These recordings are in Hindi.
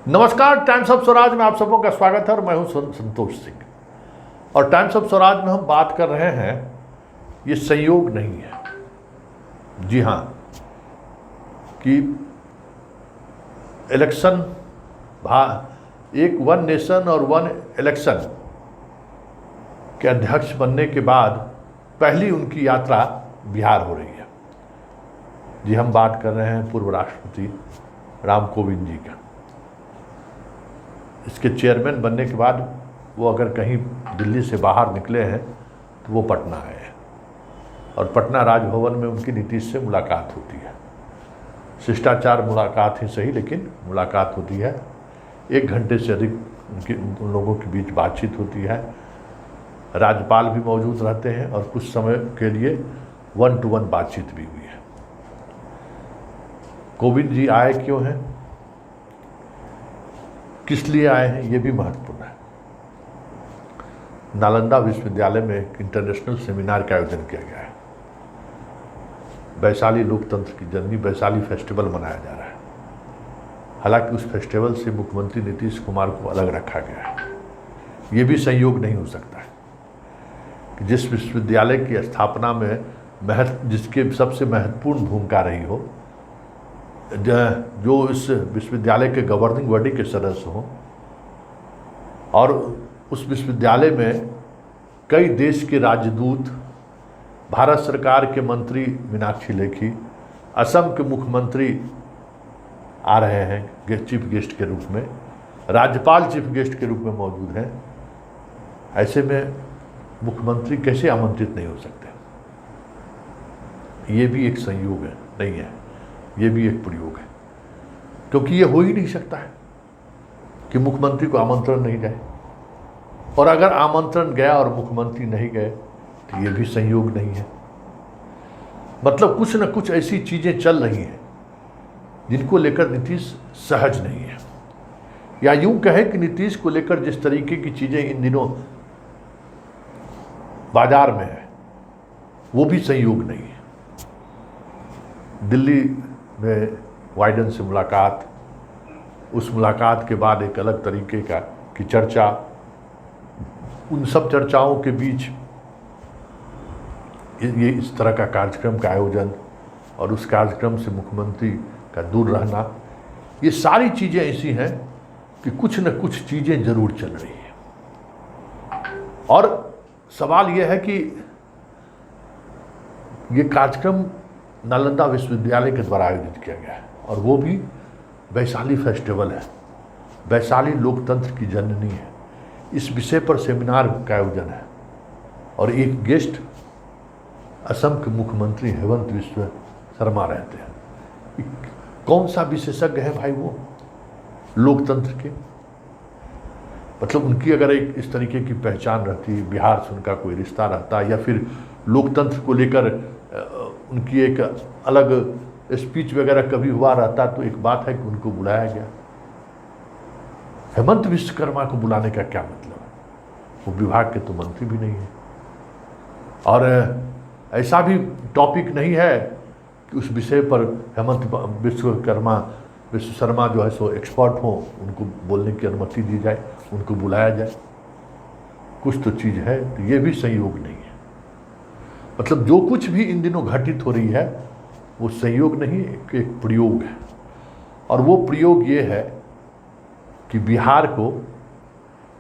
नमस्कार, टाइम्स ऑफ स्वराज में आप सबों का स्वागत है और मैं हूं संतोष सिंह। और टाइम्स ऑफ स्वराज में हम बात कर रहे हैं, ये संयोग नहीं है। जी हाँ, कि इलेक्शन एक वन नेशन और वन इलेक्शन के अध्यक्ष बनने के बाद पहली उनकी यात्रा बिहार हो रही है। जी, हम बात कर रहे हैं पूर्व राष्ट्रपति राम कोविंद जी का। इसके चेयरमैन बनने के बाद वो अगर कहीं दिल्ली से बाहर निकले हैं तो वो पटना आए हैं और पटना राजभवन में उनकी नीतीश से मुलाकात होती है। शिष्टाचार मुलाकात ही सही, लेकिन मुलाकात होती है। 1 घंटे से अधिक उन लोगों के बीच बातचीत होती है। राज्यपाल भी मौजूद रहते हैं और कुछ समय के लिए 1-to-1 बातचीत भी हुई है। कोविंद जी आए क्यों हैं, किस लिए आए हैं, ये भी महत्वपूर्ण है। नालंदा विश्वविद्यालय में एक इंटरनेशनल सेमिनार का आयोजन किया गया है। वैशाली लोकतंत्र की जननी वैशाली फेस्टिवल मनाया जा रहा है। हालांकि उस फेस्टिवल से मुख्यमंत्री नीतीश कुमार को अलग रखा गया है। ये भी संयोग नहीं हो सकता है कि जिस विश्वविद्यालय की स्थापना में जिसके सबसे महत्वपूर्ण भूमिका रही हो, जो इस विश्वविद्यालय के गवर्निंग बॉडी के सदस्य हों, और उस विश्वविद्यालय में कई देश के राजदूत, भारत सरकार के मंत्री मीनाक्षी लेखी, असम के मुख्यमंत्री आ रहे हैं चीफ गेस्ट के रूप में, राज्यपाल चीफ गेस्ट के रूप में मौजूद हैं। ऐसे में मुख्यमंत्री कैसे आमंत्रित नहीं हो सकते? ये भी एक संयोग है, नहीं है, ये भी एक प्रयोग है। क्योंकि ये हो ही नहीं सकता है कि मुख्यमंत्री को आमंत्रण नहीं जाए, और अगर आमंत्रण गया और मुख्यमंत्री नहीं गए तो ये भी संयोग नहीं है। मतलब कुछ न कुछ ऐसी चीजें चल रही हैं जिनको लेकर नीतीश सहज नहीं है, या यूं कहें कि नीतीश को लेकर जिस तरीके की चीजें इन दिनों बाजार में है वो भी संयोग नहीं है। दिल्ली में बाइडेन से मुलाकात, उस मुलाकात के बाद एक अलग तरीके की चर्चा, उन सब चर्चाओं के बीच ये इस तरह का कार्यक्रम का आयोजन और उस कार्यक्रम से मुख्यमंत्री का दूर रहना, ये सारी चीज़ें ऐसी हैं कि कुछ न कुछ चीज़ें जरूर चल रही हैं। और सवाल यह है कि ये कार्यक्रम नालंदा विश्वविद्यालय के द्वारा आयोजित किया गया है और वो भी वैशाली फेस्टिवल है। वैशाली लोकतंत्र की जननी है। इस विषय पर सेमिनार का आयोजन है और एक गेस्ट असम के मुख्यमंत्री हेमंत बिस्व शर्मा रहते हैं। कौन सा विशेषज्ञ है भाई वो लोकतंत्र के? मतलब उनकी अगर एक इस तरीके की पहचान रहती, बिहार से उनका कोई रिश्ता रहता, या फिर लोकतंत्र को लेकर उनकी एक अलग स्पीच वगैरह कभी हुआ रहता, तो एक बात है कि उनको बुलाया गया। हेमंत विश्वकर्मा को बुलाने का क्या मतलब है? वो विभाग के तो मंत्री भी नहीं है, और ऐसा भी टॉपिक नहीं है कि उस विषय पर हेमंत विश्व शर्मा जो है सो एक्सपर्ट हो, उनको बोलने की अनुमति दी जाए, उनको बुलाया जाए। कुछ तो चीज़ है, तो ये भी संयोग नहीं है। मतलब जो कुछ भी इन दिनों घटित हो रही है वो संयोग नहीं, एक प्रयोग है। और वो प्रयोग ये है कि बिहार को,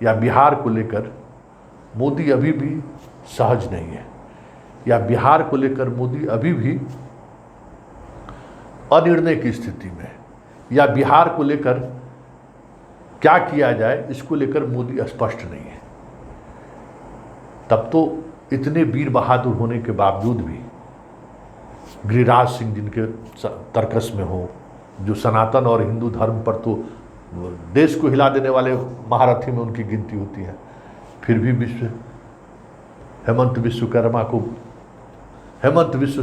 या बिहार को लेकर मोदी अभी भी सहज नहीं है, या बिहार को लेकर मोदी अभी भी अनिर्णय की स्थिति में है, या बिहार को लेकर क्या किया जाए इसको लेकर मोदी स्पष्ट नहीं है। तब तो इतने वीर बहादुर होने के बावजूद भी गिरिराज सिंह जिनके तर्कस में हो, जो सनातन और हिंदू धर्म पर तो देश को हिला देने वाले महारथी में उनकी गिनती होती है, फिर भी हेमंत विश्व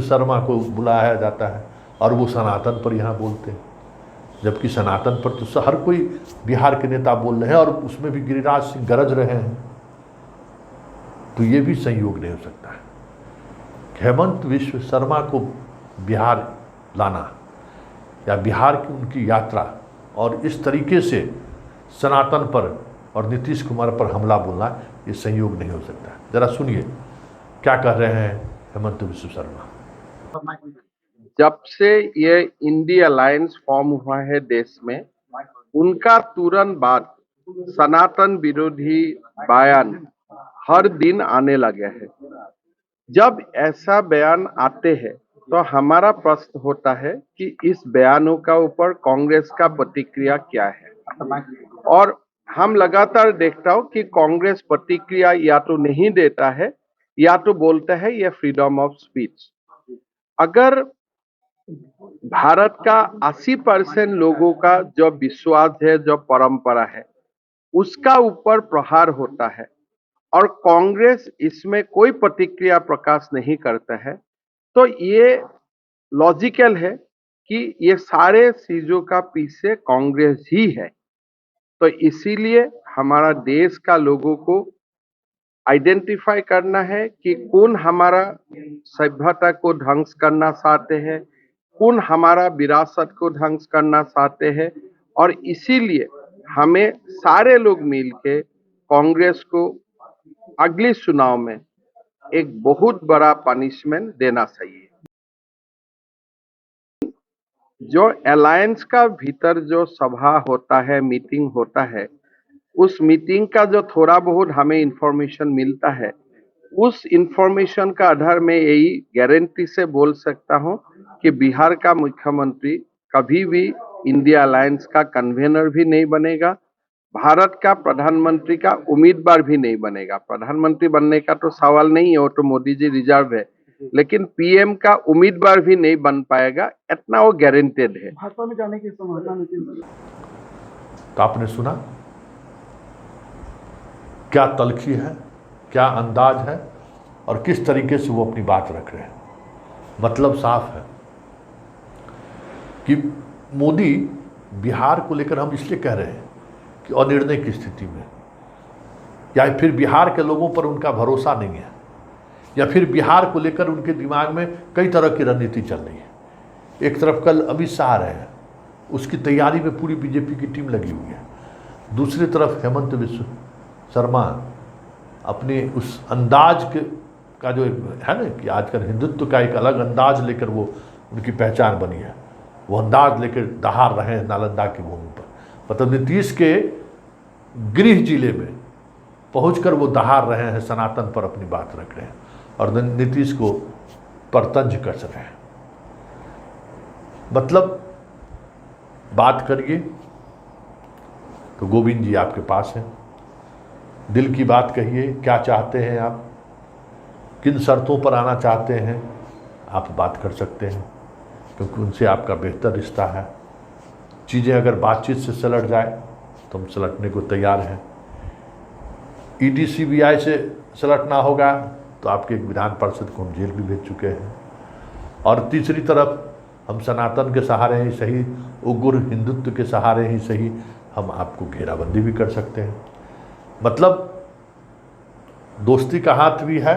शर्मा को बुलाया जाता है और वो सनातन पर यहाँ बोलते हैं, जबकि सनातन पर तो हर कोई बिहार के नेता बोल रहे हैं और उसमें भी गिरिराज सिंह गरज रहे हैं। तो ये भी संयोग नहीं हो सकता है। हेमंत विश्व शर्मा को बिहार लाना या बिहार की उनकी यात्रा और इस तरीके से सनातन पर और नीतीश कुमार पर हमला बोलना ये संयोग नहीं हो सकता। जरा सुनिए क्या कह रहे हैं हेमंत बिस्व शर्मा। जब से ये इंडी अलायंस फॉर्म हुआ है देश में, उनका तुरंत बाद सनातन विरोधी बयान हर दिन आने लगे हैं। जब ऐसा बयान आते हैं तो हमारा प्रश्न होता है कि इस बयानों का ऊपर कांग्रेस का प्रतिक्रिया क्या है। और हम लगातार देखता हूं कि कांग्रेस प्रतिक्रिया या तो नहीं देता है या तो बोलता है ये फ्रीडम ऑफ स्पीच। अगर भारत का 80% लोगों का जो विश्वास है, जो परंपरा है, उसका ऊपर प्रहार होता है और कांग्रेस इसमें कोई प्रतिक्रिया प्रकाश नहीं करता है, तो ये लॉजिकल है कि ये सारे चीजों का पीछे कांग्रेस ही है। तो इसीलिए हमारा देश का लोगों को आइडेंटिफाई करना है कि कौन हमारा सभ्यता को ध्वंस करना चाहते हैं, कौन हमारा विरासत को ध्वंस करना चाहते हैं, और इसीलिए हमें सारे लोग मिलके कांग्रेस को अगले चुनाव में एक बहुत बड़ा पनिशमेंट देना चाहिए। जो अलायंस का भीतर जो सभा होता है, मीटिंग होता है, उस मीटिंग का जो थोड़ा बहुत हमें इंफॉर्मेशन मिलता है, उस इंफॉर्मेशन का आधार में यही गारंटी से बोल सकता हूं कि बिहार का मुख्यमंत्री कभी भी इंडिया अलायंस का कन्वेनर भी नहीं बनेगा, भारत का प्रधानमंत्री का उम्मीदवार भी नहीं बनेगा। प्रधानमंत्री बनने का तो सवाल नहीं है, वो तो मोदी जी रिजर्व है, लेकिन पीएम का उम्मीदवार भी नहीं बन पाएगा, इतना वो गारंटेड है। भाजपा में जाने की संभावना नहीं। तो आपने सुना क्या तलखी है, क्या अंदाज है और किस तरीके से वो अपनी बात रख रहे हैं। मतलब साफ है कि मोदी बिहार को लेकर हम इसलिए कह रहे हैं कि अनिर्णय की स्थिति में, या फिर बिहार के लोगों पर उनका भरोसा नहीं है, या फिर बिहार को लेकर उनके दिमाग में कई तरह की रणनीति चल रही है। एक तरफ कल अमित शाह आ रहे हैं, उसकी तैयारी में पूरी बीजेपी की टीम लगी हुई है। दूसरी तरफ हेमंत बिस्व शर्मा अपने उस अंदाज का जो है ना कि आजकल हिंदुत्व का एक अलग अंदाज लेकर वो उनकी पहचान बनी है, वो अंदाज लेकर दहाड़ रहे हैं नालंदा की भूमि पर। मतलब नीतीश के गृह जिले में पहुंचकर वो दहाड़ रहे हैं, सनातन पर अपनी बात रख रहे हैं और नीतीश को परतंज कस रहे हैं। मतलब बात करिए तो गोविंद जी आपके पास हैं, दिल की बात कहिए, क्या चाहते हैं आप, किन शर्तों पर आना चाहते हैं, आप बात कर सकते हैं क्योंकि उनसे आपका बेहतर रिश्ता है। चीज़ें अगर बातचीत से सलट जाए तो हम सलटने को तैयार हैं। ईडी सीबीआई से सलटना होगा तो आपके एक विधान पार्षद को हम जेल भी भेज चुके हैं। और तीसरी तरफ हम सनातन के सहारे ही सही, उग्र हिंदुत्व के सहारे ही सही, हम आपको घेराबंदी भी कर सकते हैं। मतलब दोस्ती का हाथ भी है,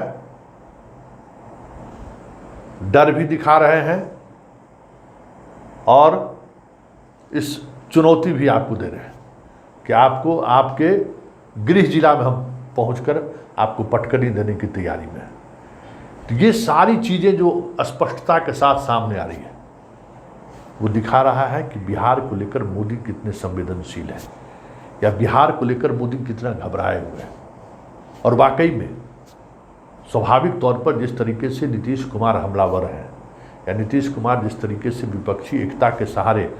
डर भी दिखा रहे हैं और इस चुनौती भी आपको दे रहे हैं कि आपको आपके गृह जिला में हम पहुंचकर आपको पटकनी देने की तैयारी में है। तो ये सारी चीज़ें जो स्पष्टता के साथ सामने आ रही है, वो दिखा रहा है कि बिहार को लेकर मोदी कितने संवेदनशील हैं या बिहार को लेकर मोदी कितना घबराए हुए हैं। और वाकई में स्वाभाविक तौर पर जिस तरीके से नीतीश कुमार हमलावर हैं या नीतीश कुमार जिस तरीके से विपक्षी एकता के सहारे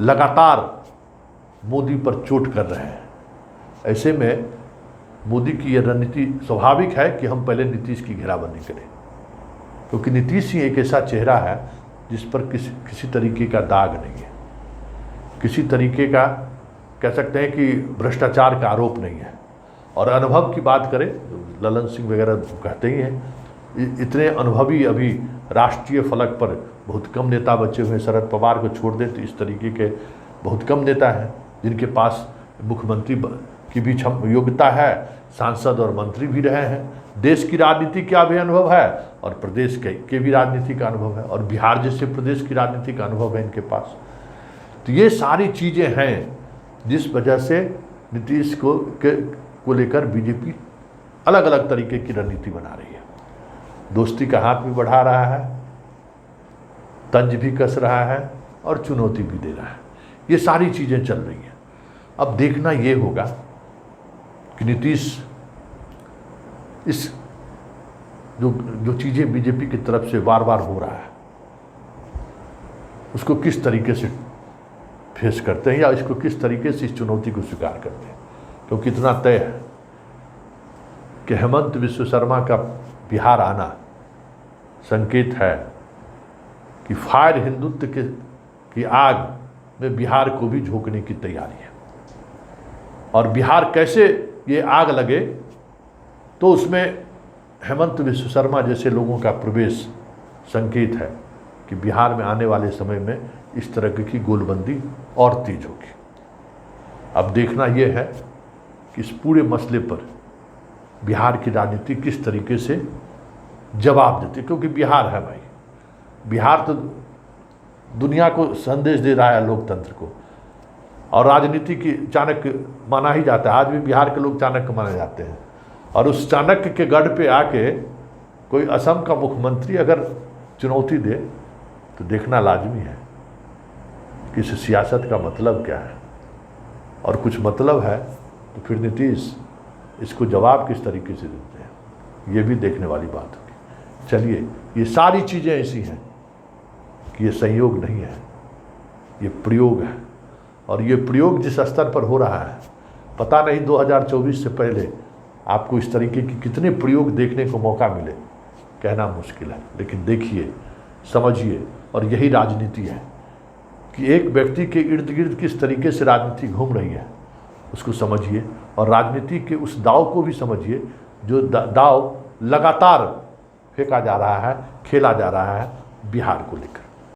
लगातार मोदी पर चोट कर रहे हैं, ऐसे में मोदी की यह रणनीति स्वाभाविक है कि हम पहले नीतीश की घेराबंदी करें, क्योंकि नीतीश ही एक ऐसा चेहरा है जिस पर किसी तरीके का दाग नहीं है, किसी तरीके का कह सकते हैं कि भ्रष्टाचार का आरोप नहीं है। और अनुभव की बात करें, ललन सिंह वगैरह कहते ही हैं, इतने अनुभवी अभी राष्ट्रीय फलक पर बहुत कम नेता बचे हुए हैं। शरद पवार को छोड़ दें तो इस तरीके के बहुत कम नेता हैं जिनके पास मुख्यमंत्री की भी योग्यता है, सांसद और मंत्री भी रहे हैं। देश की राजनीति का भी अनुभव है और प्रदेश के भी राजनीति का अनुभव है और बिहार जैसे प्रदेश की राजनीति का अनुभव है इनके पास। तो ये सारी चीज़ें हैं जिस वजह से नीतीश को लेकर बीजेपी अलग अलग तरीके की रणनीति बना रही है। दोस्ती का हाथ भी बढ़ा रहा है, तंज भी कस रहा है और चुनौती भी दे रहा है। ये सारी चीज़ें चल रही हैं। अब देखना ये होगा कि नीतीश इस जो चीज़ें बीजेपी की तरफ से बार बार हो रहा है उसको किस तरीके से फेस करते हैं या इसको किस तरीके से इस चुनौती को स्वीकार करते हैं। क्योंकि इतना तय है कि हेमंत बिस्व शर्मा का बिहार आना संकेत है कि फायर हिंदुत्व की आग में बिहार को भी झोंकने की तैयारी है। और बिहार कैसे ये आग लगे तो उसमें हेमंत बिस्व शर्मा जैसे लोगों का प्रवेश संकेत है कि बिहार में आने वाले समय में इस तरह की गोलबंदी और तेज होगी। अब देखना यह है कि इस पूरे मसले पर बिहार की राजनीति किस तरीके से जवाब देती है, क्योंकि बिहार है भाई, बिहार तो दुनिया को संदेश दे रहा है लोकतंत्र को, और राजनीति की चाणक्य माना ही जाता है। आज भी बिहार के लोग चाणक्य माने जाते हैं, और उस चाणक्य के गढ़ पे आके कोई असम का मुख्यमंत्री अगर चुनौती दे तो देखना लाजमी है कि इस सियासत का मतलब क्या है, और कुछ मतलब है तो फिर नीतीश इसको जवाब किस तरीके से देते हैं, ये भी देखने वाली बात होगी। चलिए, ये सारी चीज़ें ऐसी हैं कि ये संयोग नहीं है, ये प्रयोग है, और ये प्रयोग जिस स्तर पर हो रहा है पता नहीं 2024 से पहले आपको इस तरीके की कितने प्रयोग देखने को मौका मिले, कहना मुश्किल है। लेकिन देखिए, समझिए, और यही राजनीति है कि एक व्यक्ति के इर्द गिर्द किस तरीके से राजनीति घूम रही है उसको समझिए, और राजनीति के उस दाव को भी समझिए जो दाव लगातार फेंका जा रहा है, खेला जा रहा है बिहार को लेकर।